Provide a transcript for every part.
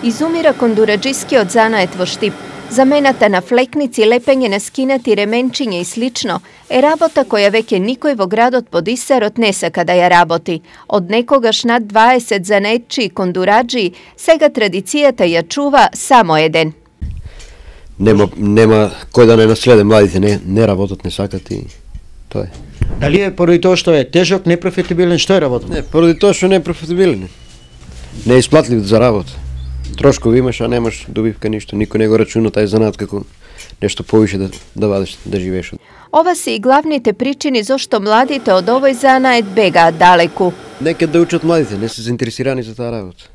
Izumira kondurađiski od zanajetvo štip, zamenata na fleknici, lepenje na skinati, remenčinje i slično, rabota koja veke nikojvo gradot pod isarot nesa kada ja raboti. Od nekogaš nad 20 zanetči kondurađi, sega tradicijata ja čuva samo jeden. Nema koji da ne naslede mladите, ne работат, не сакат и тоа е. Дали е поради тоа што е тежок, непрофитабилен, што е работа? Не, поради тоа што не е профитабилен. Не е исплатлив за работа. Трошкови имаш, а немаш добивка ништо. Никој не го рачуна тај занат како нешто повише да вадиш, да живееш. Ова се и главните причини зошто младите од овој занает бегаат далеку. Нека да учат младите, не се заинтересирани за таа работа.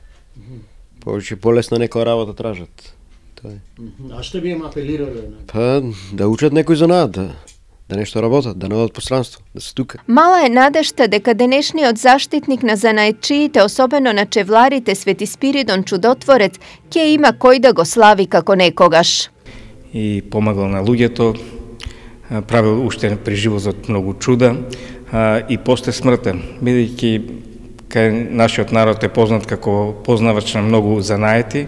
Повеќе полесна некоја работа тражат. Тоа е. А што би им апелирале? Па да учат некој занат, да нешто работат, да не одат по странство, да се тука. Мала е надежта дека денешниот заштитник на занаетчиите, особено на чевларите Свети Спиридон Чудотворец, ќе има кој да го слави како некогаш. И помагал на луѓето, правил уште при животот многу чуда и после смртта, бидејќи кај нашиот народ е познат како познавач на многу занаети,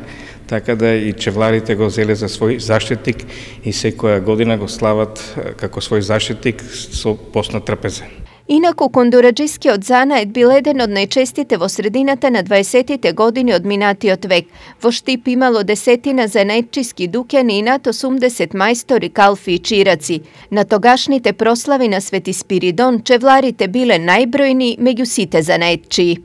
така да и чевларите го зеле за свој заштитник и секоја година го слават како свој заштитник со постна трапеза. Инаку кондураđискиот занает бил еден од најчестите во средината на 20-тите години од минатиот век. Во Штип имало десетина занаетчиски дуќани и над 80 мајстори, калфи и чираци. На тогашните прослави на Свети Спиридон чевларите биле најбројни меѓу сите занаетчии.